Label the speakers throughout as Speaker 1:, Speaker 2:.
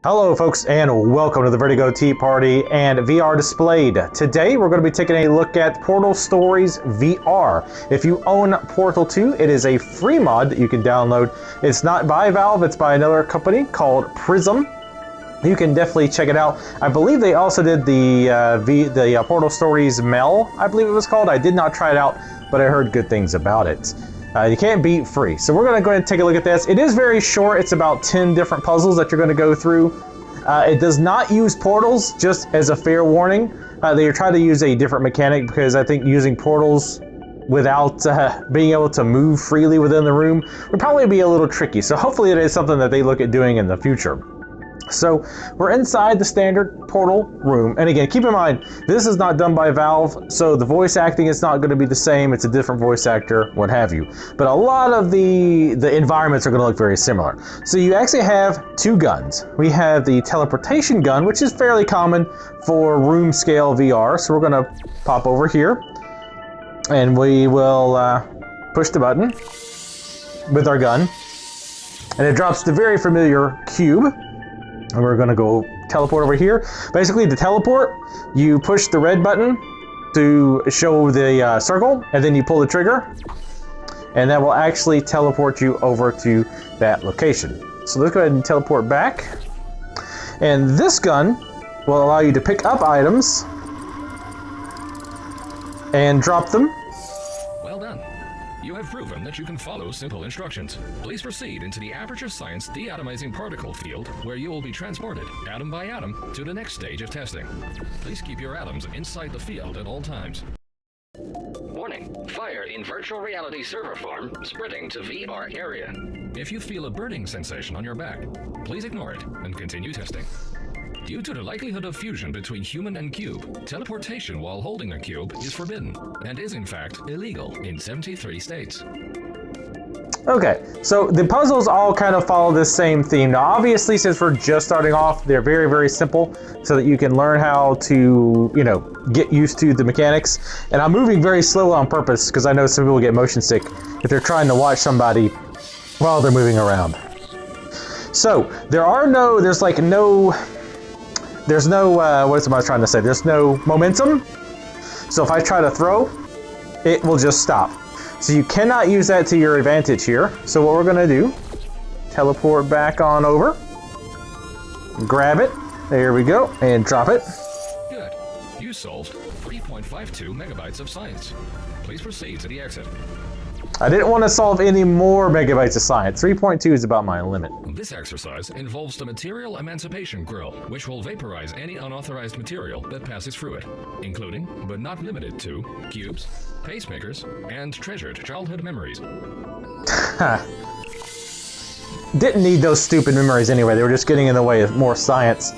Speaker 1: Hello folks and welcome to the Vertigo Tea Party and VR Displayed. Today we're going to be taking a look at Portal Stories VR. If you own Portal 2, it is a free mod that you can download. It's not by Valve, it's by another company called Prism. You can definitely check it out. I believe they also did the Portal Stories Mel, I believe it was called. I did not try it out, but I heard good things about it. You can't beat free. So we're going to go ahead and take a look at this. It is very short. It's about 10 different puzzles that you're going to go through. It does not use portals, just as a fair warning. They try to use a different mechanic because I think using portals without being able to move freely within the room would probably be a little tricky. So hopefully it is something that they look at doing in the future. So we're inside the standard Portal room, and again, keep in mind, this is not done by Valve, so the voice acting is not going to be the same. It's a different voice actor, what have you. But a lot of the environments are going to look very similar. So you actually have two guns. We have the Teleportation gun, which is fairly common for room scale VR. So we're going to pop over here, and we will push the button with our gun, and it drops the very familiar cube. And we're going to go teleport over here. Basically, to teleport, you push the red button to show the circle, and then you pull the trigger, and that will actually teleport you over to that location. So let's go ahead and teleport back. And this gun will allow you to pick up items and drop them.
Speaker 2: Well done. You have proven that you can follow simple instructions. Please proceed into the Aperture Science deatomizing particle field, where you will be transported, atom by atom, to the next stage of testing. Please keep your atoms inside the field at all times. Warning. Fire in virtual reality server farm, spreading to VR area. If you feel a burning sensation on your back, please ignore it and continue testing. Due to the likelihood of fusion between human and cube, teleportation while holding a cube is forbidden, and is in fact illegal in 73 states.
Speaker 1: Okay, so the puzzles all kind of follow this same theme. Now obviously, since we're just starting off, they're very, very simple so that you can learn how to, get used to the mechanics. And I'm moving very slow on purpose because I know some people get motion sick if they're trying to watch somebody while they're moving around. So there's no momentum. So if I try to throw, it will just stop. So you cannot use that to your advantage here. So what we're gonna do, teleport back on over, grab it, there we go, and drop it.
Speaker 2: Good. You solved 3.52 megabytes of science. Please proceed to the exit.
Speaker 1: I didn't want to solve any more megabytes of science. 3.2 is about my limit.
Speaker 2: This exercise involves the material Emancipation grill, which will vaporize any unauthorized material that passes through it, including, but not limited to, cubes, pacemakers, and treasured childhood memories.
Speaker 1: Didn't need those stupid memories anyway. They were just getting in the way of more science.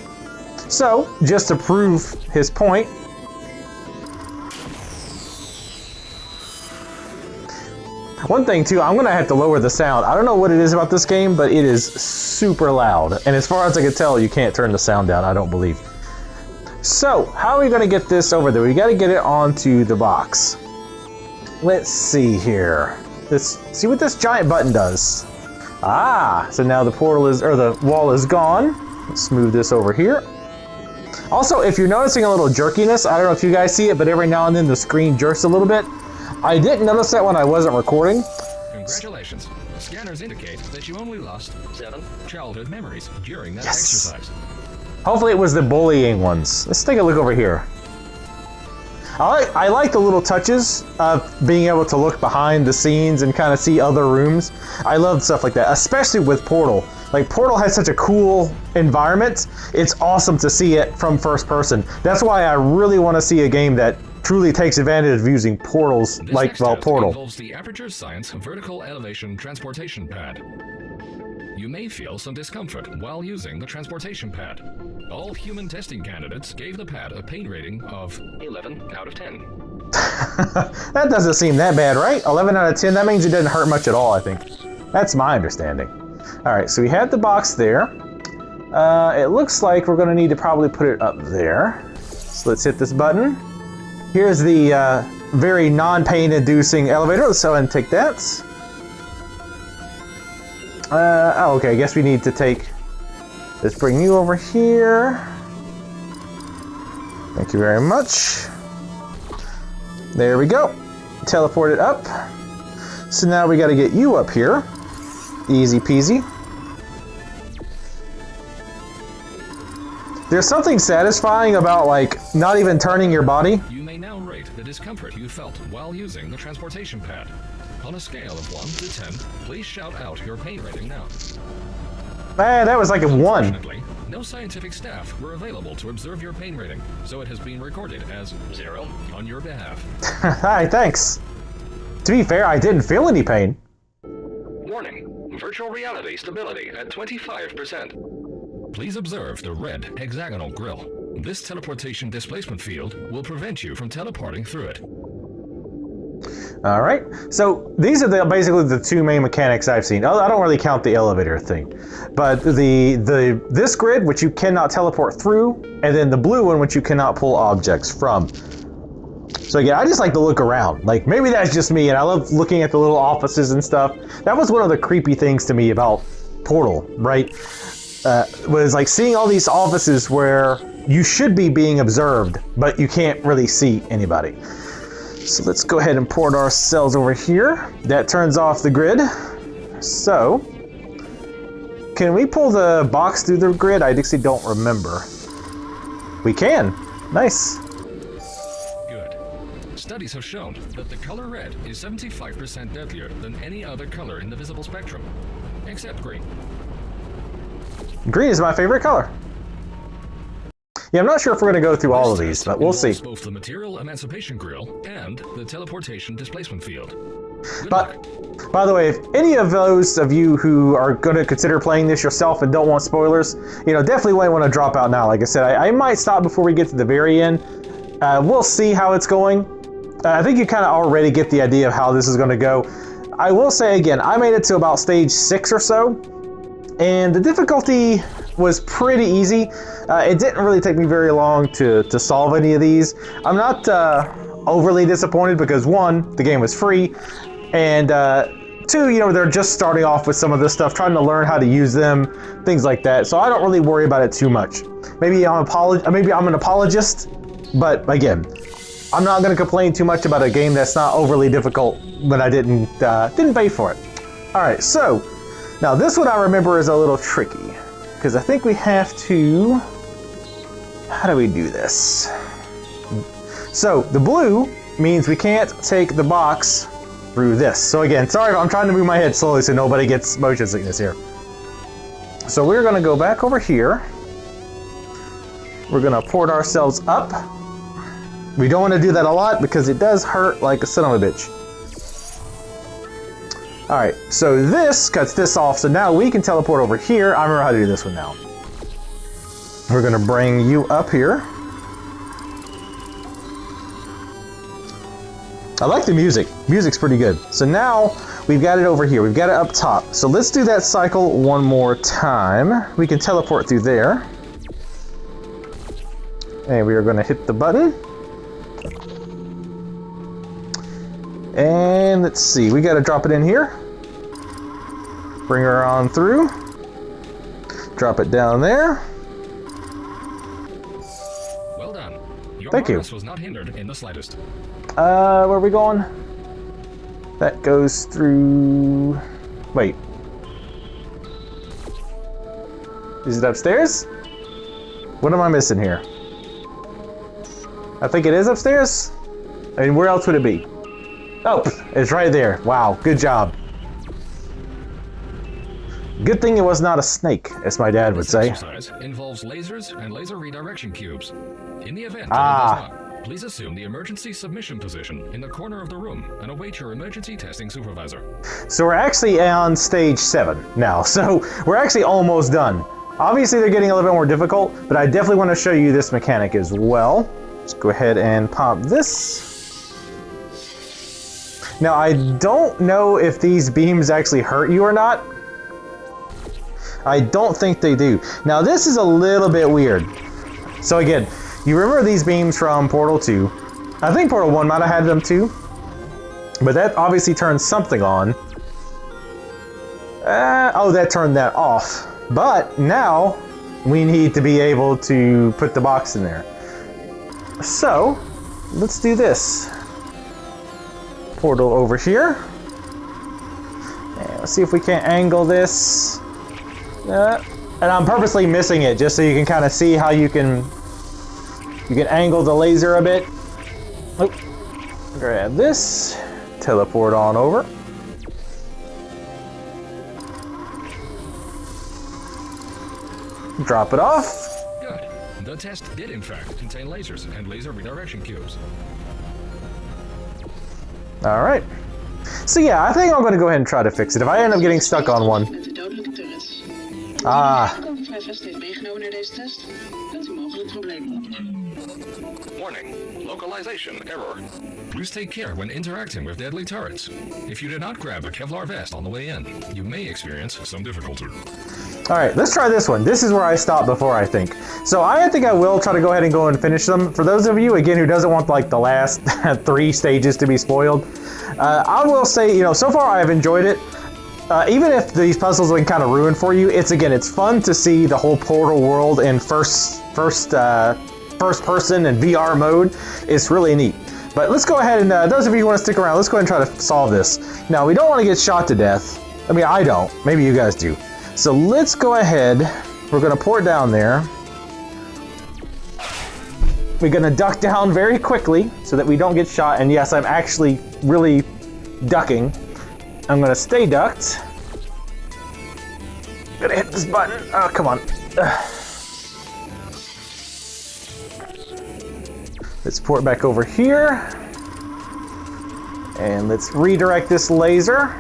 Speaker 1: So, just to prove his point, one thing too, I'm gonna have to lower the sound. I don't know what it is about this game, but it is super loud. And as far as I can tell, you can't turn the sound down, I don't believe. So, how are we gonna get this over there? We gotta get it onto the box. Let's see here. Let's see what this giant button does. Ah, so now the wall is gone. Let's move this over here. Also, if you're noticing a little jerkiness, I don't know if you guys see it, but every now and then the screen jerks a little bit. I didn't notice that when I wasn't recording.
Speaker 2: Congratulations. Scanners indicate that you only lost 7 childhood memories during that
Speaker 1: Yes.
Speaker 2: exercise.
Speaker 1: Hopefully it was the bullying ones. Let's take a look over here. I like the little touches of being able to look behind the scenes and kind of see other rooms. I love stuff like that, especially with Portal. Like, Portal has such a cool environment. It's awesome to see it from first person. That's why I really want to see a game that truly takes advantage of using portals like Portal.
Speaker 2: Involves the Aperture Science vertical elevation transportation pad. You may feel some discomfort while using the transportation pad. All human testing candidates gave the pad a pain rating of 11 out of 10.
Speaker 1: That doesn't seem that bad, right? 11 out of 10, that means it didn't hurt much at all, I think. That's my understanding. All right, so we had the box there. It looks like we're gonna need to probably put it up there. So let's hit this button. Here's the very non-pain inducing elevator. Let's go ahead and take that. Okay, I guess we need to take Let's bring you over here. Thank you very much. There we go. Teleport it up. So now we got to get you up here. Easy peasy. There's something satisfying about, like, not even turning your body.
Speaker 2: You may now rate the discomfort you felt while using the transportation pad. On a scale of 1 to 10, please shout out your pain rating now.
Speaker 1: Man, that was like a 1.
Speaker 2: Unfortunately, no scientific staff were available to observe your pain rating, so it has been recorded as 0 on your behalf.
Speaker 1: Hi, thanks. To be fair, I didn't feel any pain.
Speaker 2: Warning, virtual reality stability at 25%. Please observe the red hexagonal grill. This teleportation displacement field will prevent you from teleporting through it.
Speaker 1: All right, so these are basically the two main mechanics I've seen. I don't really count the elevator thing, but this grid, which you cannot teleport through, and then the blue one, which you cannot pull objects from. So again, I just like to look around. Like, maybe that's just me, and I love looking at the little offices and stuff. That was one of the creepy things to me about Portal, right? Was like seeing all these offices where you should be being observed, but you can't really see anybody. So let's go ahead and port ourselves over here. That turns off the grid. So, can we pull the box through the grid? I actually don't remember. We can. Nice.
Speaker 2: Good. Studies have shown that the color red is 75% deadlier than any other color in the visible spectrum, except green.
Speaker 1: Green is my favorite color. Yeah, I'm not sure if we're going to go through all of these, but we'll see.
Speaker 2: Both the material emancipation grill and the teleportation displacement field.
Speaker 1: But, by the way, if any of those of you who are going to consider playing this yourself and don't want spoilers, you know, definitely might want to drop out now. Like I said, I might stop before we get to the very end. We'll see how it's going. I think you kind of already get the idea of how this is going to go. I will say again, I made it to about stage 6 or so, and the difficulty was pretty easy. It didn't really take me very long to solve any of these. I'm not overly disappointed because 1, the game was free, and 2, you know, they're just starting off with some of this stuff, trying to learn how to use them, things like that. So I don't really worry about it too much. Maybe I'm an apologist, but again, I'm not going to complain too much about a game that's not overly difficult when I didn't pay for it. All right, so now this one I remember is a little tricky, because I think we have to, how do we do this? So the blue means we can't take the box through this. So again, sorry, I'm trying to move my head slowly so nobody gets motion sickness here. So we're gonna go back over here. We're gonna port ourselves up. We don't wanna do that a lot because it does hurt like a son of a bitch. All right, so this cuts this off, so now we can teleport over here. I remember how to do this one now. We're gonna bring you up here. I like the music. Music's pretty good. So now we've got it over here. We've got it up top. So let's do that cycle one more time. We can teleport through there. And we are gonna hit the button. And let's see, we gotta drop it in here. Bring her on through. Drop it down there.
Speaker 2: Well done. Your
Speaker 1: Thank you.
Speaker 2: progress was not hindered in the slightest.
Speaker 1: Where are we going? That goes through... Wait. Is it upstairs? What am I missing here? I think it is upstairs. I mean, where else would it be? Oh, it's right there. Wow, good job. Good thing it was not a snake, as my dad would say.
Speaker 2: This exercise involves lasers and laser redirection cubes. In the event that it does not, please assume the emergency submission position in the corner of the room and await your emergency testing supervisor.
Speaker 1: So we're actually on stage 7 now, so we're actually almost done. Obviously they're getting a little bit more difficult, but I definitely want to show you this mechanic as well. Let's go ahead and pop this. Now I don't know if these beams actually hurt you or not. I don't think they do. Now this is a little bit weird. So again, you remember these beams from Portal 2. I think Portal 1 might have had them too. But that obviously turned something on. Oh, that turned that off. But now, we need to be able to put the box in there. So, let's do this. Portal over here. And let's see if we can't angle this. And I'm purposely missing it just so you can kind of see how you can angle the laser a bit. Oh, grab this, teleport on over. Drop it off.
Speaker 2: Good. The test did in fact contain lasers and laser redirection cubes.
Speaker 1: All right. So yeah, I think I'm going to go ahead and try to fix it. If I end up getting stuck on one. Ah.
Speaker 2: Warning. Localization error. Please take care when interacting with deadly turrets. If you did not grab a Kevlar vest on the way in, you may experience some difficulty.
Speaker 1: All right, let's try this one. This is where I stopped before, I think. So I think I will try to go ahead and go and finish them. For those of you, again, who doesn't want like the last 3 stages to be spoiled, I will say, you know, so far I've enjoyed it. Even if these puzzles have been kind of ruined for you, it's fun to see the whole Portal world in first person and VR mode. It's really neat. But let's go ahead and, those of you who want to stick around, let's go ahead and try to solve this. Now, we don't want to get shot to death. I mean, I don't. Maybe you guys do. So let's go ahead. We're going to pour down there. We're going to duck down very quickly so that we don't get shot. And yes, I'm actually really ducking. I'm going to stay ducked. Gonna hit this button. Oh, come on. Let's pour it back over here. And let's redirect this laser.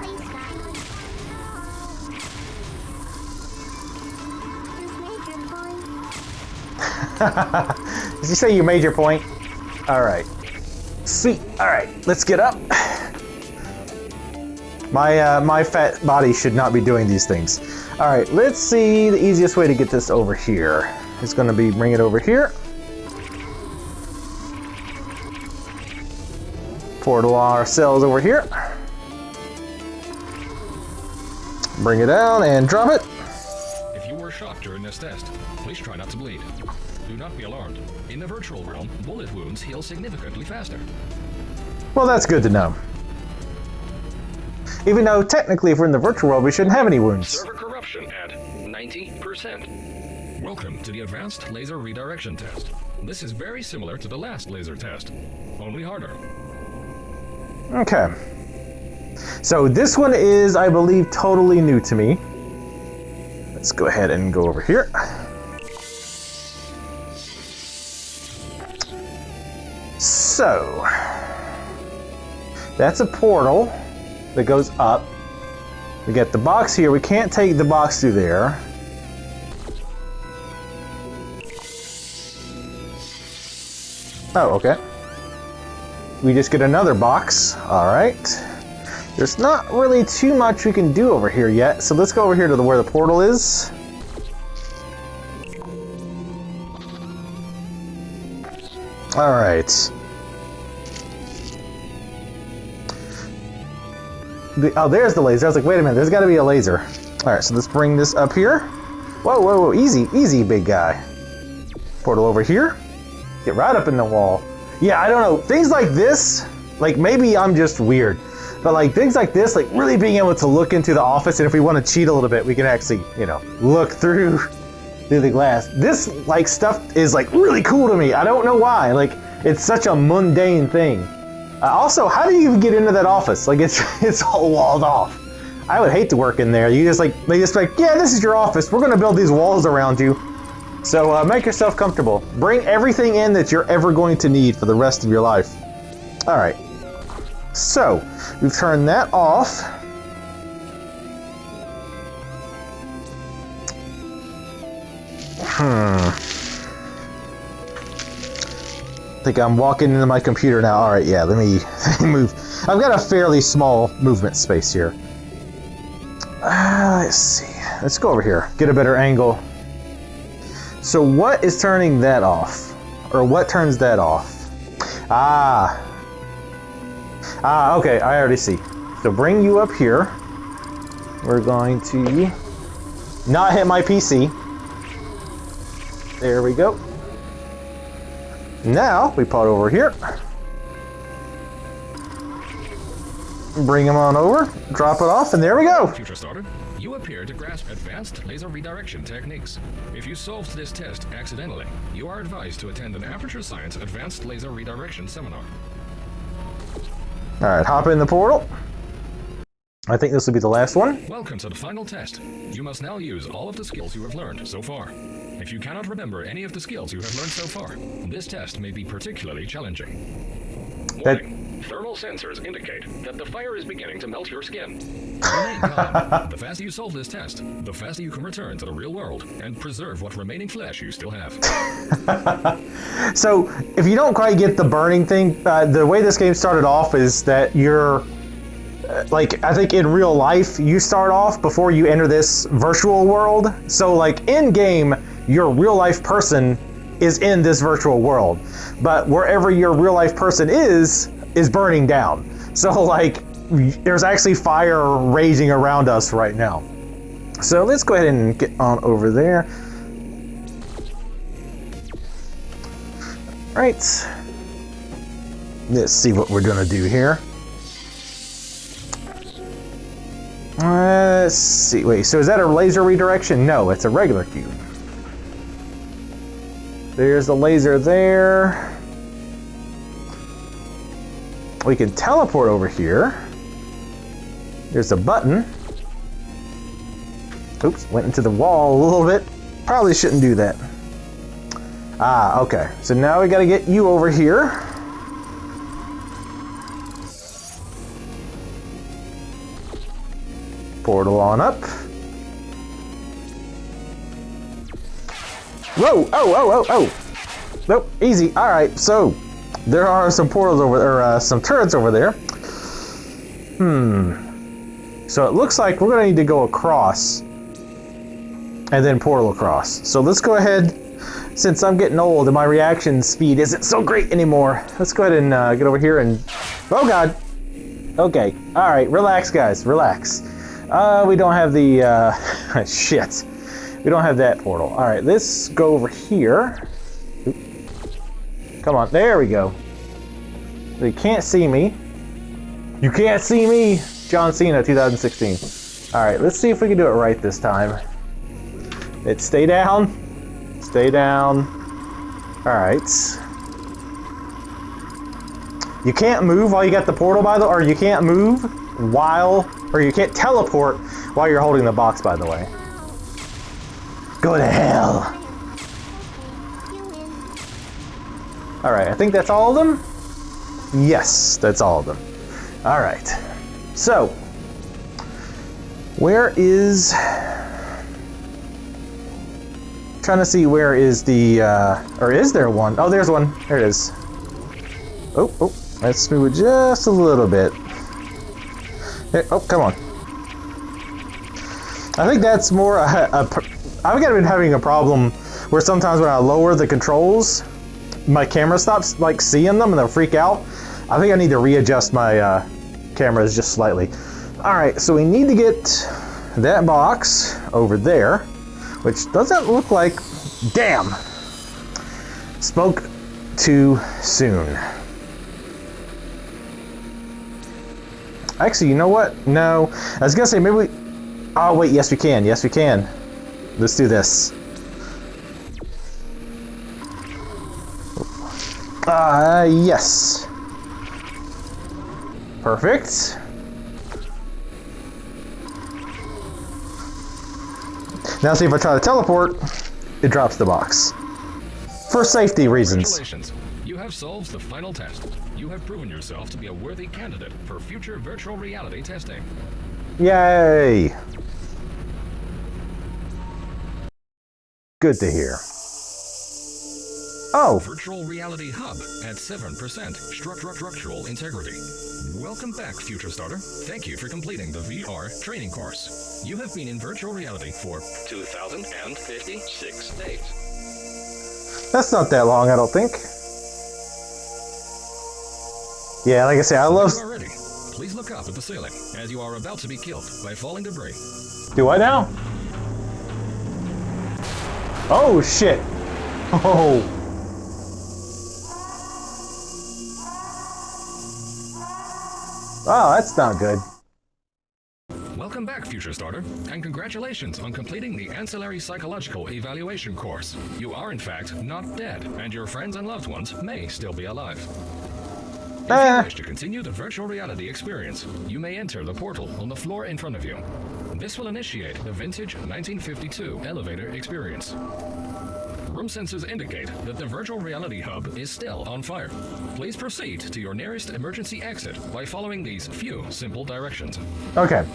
Speaker 1: Did you say you made your point? All right. Sweet. All right, let's get up. My fat body should not be doing these things. All right, let's see the easiest way to get this over here. It's going to be bring it over here. Portal ourselves over here. Bring it down and drop it.
Speaker 2: If you were shot during this test, please try not to bleed. Do not be alarmed. In the virtual realm, bullet wounds heal significantly faster.
Speaker 1: Well, that's good to know. Even though technically if we're in the virtual world, we shouldn't have any wounds.
Speaker 2: Server corruption at 90%. Welcome to the advanced laser redirection test. This is very similar to the last laser test, only harder.
Speaker 1: Okay. So this one is, I believe, totally new to me. Let's go ahead and go over here. So, that's a portal that goes up. We got the box here. We can't take the box through there. Oh, okay. We just get another box. All right. There's not really too much we can do over here yet, so let's go over here to where the portal is. All right. Oh, there's the laser. I was like, wait a minute, there's got to be a laser. All right, so let's bring this up here. Whoa, whoa, whoa, easy, easy, big guy. Portal over here. Get right up in the wall. Yeah, I don't know. Things like this, like maybe I'm just weird, but like things like this, like really being able to look into the office, and if we want to cheat a little bit, we can actually, you know, look through the glass. This like stuff is like really cool to me. I don't know why. Like it's such a mundane thing. Also, how do you even get into that office? Like it's all walled off. I would hate to work in there. You just like they just like, yeah, this is your office. We're gonna build these walls around you. So make yourself comfortable. Bring everything in that you're ever going to need for the rest of your life. All right. So we've turned that off. I think I'm walking into my computer now. All right, yeah, let me move. I've got a fairly small movement space here. Let's see. Let's go over here. Get a better angle. So what is turning that off? Or what turns that off? Okay, I already see. So bring you up here. We're going to not hit my PC. There we go. Now we put over here. Bring him on over, drop it off, and there we go.
Speaker 2: Future starter, you appear to grasp advanced laser redirection techniques. If you solved this test accidentally, you are advised to attend an Aperture Science Advanced Laser Redirection seminar.
Speaker 1: All right, hop in the portal. I think this will be the last one.
Speaker 2: Welcome to the final test. You must now use all of the skills you have learned so far. If you cannot remember any of the skills you have learned so far, this test may be particularly challenging. Warning. Thermal sensors indicate that the fire is beginning to melt your skin. Remain calm. The faster you solve this test, the faster you can return to the real world and preserve what remaining flesh you still have.
Speaker 1: So, if you don't quite get the burning thing, the way this game started off is that you're, like, I think in real life, you start off before you enter this virtual world. So, like, in-game, your real-life person is in this virtual world. But wherever your real-life person is burning down. So like, there's actually fire raging around us right now. So let's go ahead and get on over there. Right. Let's see what we're gonna do here. Let's see, wait, so is that a laser redirection? No, it's a regular cube. There's the laser there. We can teleport over here. There's a button. Oops, went into the wall a little bit. Probably shouldn't do that. Ah, okay. So now we gotta get you over here. Portal on up. Whoa! Oh! Nope, easy. All right, so there are some portals over there, some turrets over there. So it looks like we're gonna need to go across and then portal across. So let's go ahead, since I'm getting old and my reaction speed isn't so great anymore, let's go ahead and get over here and, oh God. Okay, all right, relax guys, relax. We don't have the, shit. We don't have that portal. All right, let's go over here. Oop. Come on, there we go. They can't see me. You can't see me, John Cena 2016. All right, let's see if we can do it right this time. Let's stay down, stay down. All right. You can't move while you got the portal, by the way, or you can't move while, or you can't teleport while you're holding the box, by the way. Go to hell. All right, I think that's all of them. Yes, that's all of them. All right, so where is, trying to see where is the, or is there one? Oh, there's one, there it is. Oh, let's move it just a little bit. Here, oh, come on. I think that's more I've been having a problem where sometimes when I lower the controls, my camera stops like seeing them and they'll freak out. I think I need to readjust my cameras just slightly. All right, so we need to get that box over there, which doesn't look like, damn, spoke too soon. Actually, you know what? No, I was gonna say maybe we, oh wait, yes we can, yes we can. Let's do this. Yes. Perfect. Now see if I try to teleport, it drops the box. For safety reasons.
Speaker 2: Congratulations. You have solved the final test. You have proven yourself to be a worthy candidate for future virtual reality testing.
Speaker 1: Yay! Good to hear. Oh!
Speaker 2: Virtual Reality Hub at 7% structural integrity. Welcome back, Future Starter. Thank you for completing the VR training course. You have been in virtual reality for 2,056 days.
Speaker 1: That's not that long, I don't think. Yeah, like I say, I love...
Speaker 2: Already. Please look up at the ceiling, as you are about to be killed by falling debris.
Speaker 1: Do I now? Oh, shit. Oh. Oh, that's not good.
Speaker 2: Welcome back, Future Starter, and congratulations on completing the Ancillary Psychological Evaluation course. You are, in fact, not dead, and your friends and loved ones may still be alive. If you wish to continue the virtual reality experience, you may enter the portal on the floor in front of you. This will initiate the vintage 1952 elevator experience. Room sensors indicate that the virtual reality hub is still on fire. Please proceed to your nearest emergency exit by following these few simple directions.
Speaker 1: Okay,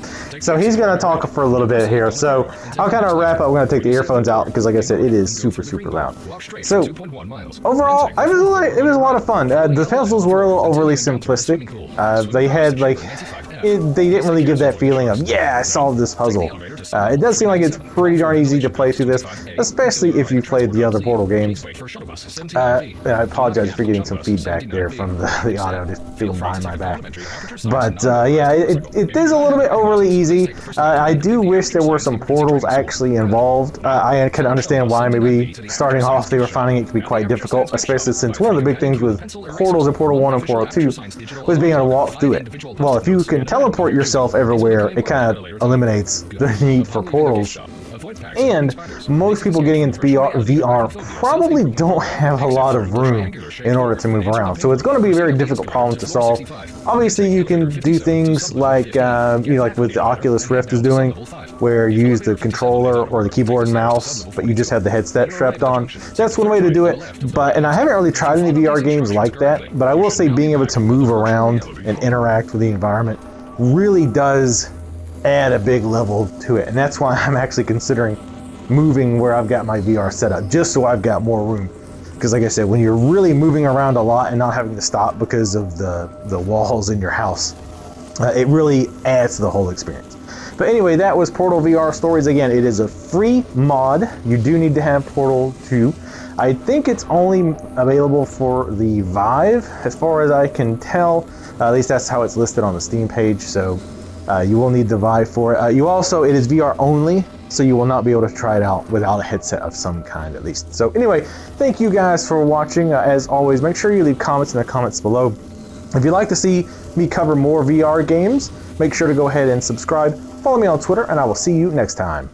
Speaker 1: so he's going to talk for a little bit here. So I'll kind of wrap up. I'm going to take the earphones out because, like I said, it is super, super loud. So overall, it was a lot of fun. The puzzles were a little overly simplistic. They had like... they didn't really give that feeling of, yeah, I solved this puzzle. It does seem like it's pretty darn easy to play through this, especially if you played the other Portal games. I apologize for getting some feedback there from the audio just feeling behind my back. But yeah, it is a little bit overly easy. I do wish there were some portals actually involved. I can understand why maybe starting off they were finding it to be quite difficult, especially since one of the big things with portals in Portal 1 and Portal 2 was being able to walk through it. Well, if you can teleport yourself everywhere, it kind of eliminates the need for portals. And most people getting into VR probably don't have a lot of room in order to move around. So it's going to be a very difficult problem to solve. Obviously, you can do things like, like what the Oculus Rift is doing, where you use the controller or the keyboard and mouse, but you just have the headset strapped on. That's one way to do it. And I haven't really tried any VR games like that, but I will say being able to move around and interact with the environment really does add a big level to it, and that's why I'm actually considering moving where I've got my VR set up, just so I've got more room. Because like I said, when you're really moving around a lot and not having to stop because of the walls in your house, it really adds to the whole experience. But anyway, that was Portal VR Stories. Again, it is a free mod. You do need to have Portal 2. I think it's only available for the Vive, as far as I can tell. At least that's how it's listed on the Steam page, so you will need the Vive for it. It is VR only, so you will not be able to try it out without a headset of some kind, at least. So anyway, thank you guys for watching. As always, make sure you leave comments in the comments below. If you'd like to see me cover more VR games, make sure to go ahead and subscribe. Follow me on Twitter, and I will see you next time.